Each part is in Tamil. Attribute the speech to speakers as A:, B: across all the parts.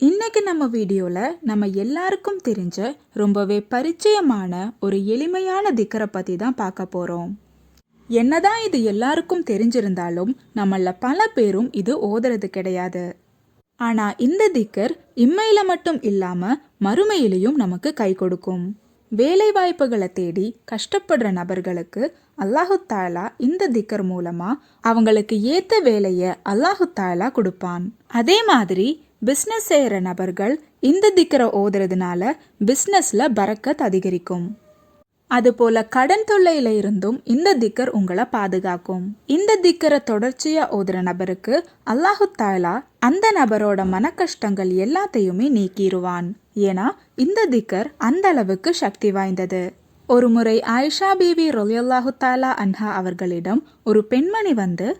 A: இன்னைக்கு நம்ம வீடியோவில் நம்ம எல்லாருக்கும் தெரிஞ்ச ரொம்பவே பரிச்சயமான ஒரு எளிமையான திக்கரை பற்றி தான் பார்க்க போகிறோம். என்னதான் இது எல்லாருக்கும் தெரிஞ்சிருந்தாலும் நம்மள பல பேரும் இது ஓதுறது கிடையாது. ஆனால் இந்த திக்கர் இம்மையில மட்டும் இல்லாமல் மறுமையிலையும் நமக்கு கை கொடுக்கும். வேலை வாய்ப்புகளை தேடி கஷ்டப்படுற நபர்களுக்கு அல்லாஹு தாலா இந்த திக்கர் மூலமா அவங்களுக்கு ஏத்த வேலையை அல்லாஹு தாலா கொடுப்பான். அதே மாதிரி பிஸ்னஸ் செய்கிற நபர்கள் இந்த திக்கரை ஓதுறதுனால பிஸ்னஸ்ல பரக்கத் அதிகரிக்கும். அதுபோல கடன் தொல்லையில இருந்தும் இந்த திக்கர் உங்களை பாதுகாக்கும். இந்த திக்கரை தொடர்ச்சியா ஓதுற நபருக்கு அல்லாஹு தாலா அந்த நபரோட மன கஷ்டங்கள் எல்லாத்தையுமே நீக்கிடுவான். ஏன்னா இந்த திக்கர் அந்த அளவுக்கு சக்தி வாய்ந்தது. ஒரு முறை ஆயிஷா பீவி ரலியல்லாஹு தாலா அன்ஹா அவர்களிடம் ஒரு பெண்மணி வந்து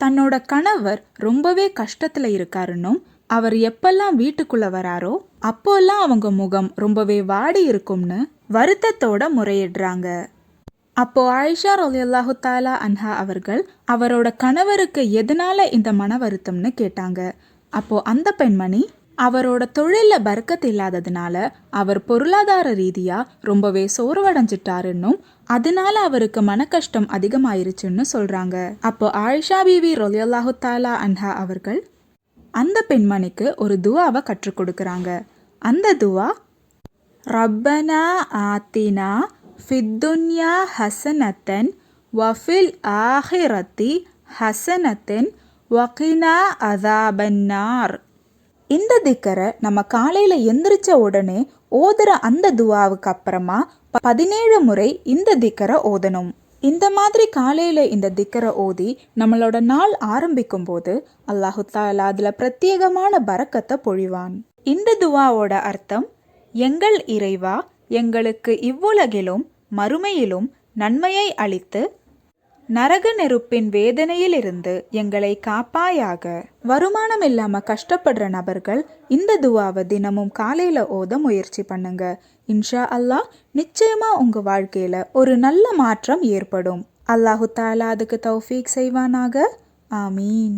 A: தன்னோட கணவர் ரொம்பவே கஷ்டத்துல இருக்காருன்னும் அவர் எப்பெல்லாம் வீட்டுக்குள்ள வராரோ அப்போல்லாம் அவங்க முகம் ரொம்பவே வாடி இருக்கும்னு வருத்தத்தோட முறையிடுறாங்க. அப்போ ஆயிஷா ரலியல்லாஹு தாலா அன்ஹா அவர்கள் அவரோட கணவருக்கு எதனால இந்த மன வருத்தம்னு கேட்டாங்க. அப்போ அந்த பெண்மணி அவரோட தொழில பறக்கத் இல்லாததுனால அவர் பொருளாதார ரீதியா ரொம்பவே சோர்வடைஞ்சிட்டாருன்னும் அதனால அவருக்கு மன கஷ்டம் அதிகமாயிருச்சுன்னு சொல்றாங்க. அப்போ ஆயிஷா பீவி ரலியல்லாஹு தாலா அன்ஹா அவர்கள் அந்த பெண்மணிக்கு ஒரு துவாவை கற்றுக் கொடுக்குறாங்க. அந்த துவா ரப்பனா ஆத்தினா ஃபித்துன்யா ஹசனத்தன் வஃபில் ஆஹிரத்தி ஹசனத்தன் வகினா அதாபன்னார். இந்த திக்கரை நம்ம காலையில் எந்திரிச்ச உடனே ஓதுற அந்த துவாவுக்கு அப்புறமா 17 முறை இந்த திக்கரை ஓதணும். இந்த மாதிரி காலையில் இந்த திக்கரை ஓதி நம்மளோட நாள் ஆரம்பிக்கும் போது அல்லாஹு தாலா அதில் பிரத்யேகமான பரக்கத்தை பொழிவான். இந்த துவாவோட அர்த்தம், எங்கள் இறைவா, எங்களுக்கு இவ்வுலகிலும் மறுமையிலும் நன்மையை அளித்து நரக நெருப்பின் வேதனையிலிருந்து எங்களை காப்பாயாக. வருமானம் இல்லாம கஷ்டப்படுற நபர்கள் இந்த துவாவை தினமும் காலையில ஓத முயற்சி பண்ணுங்க. இன்ஷா அல்லாஹ் நிச்சயமா உங்க வாழ்க்கையில ஒரு நல்ல மாற்றம் ஏற்படும். அல்லாஹு தாலா அதுக்கு தௌஃபீக் செய்வானாக. ஆமீன்.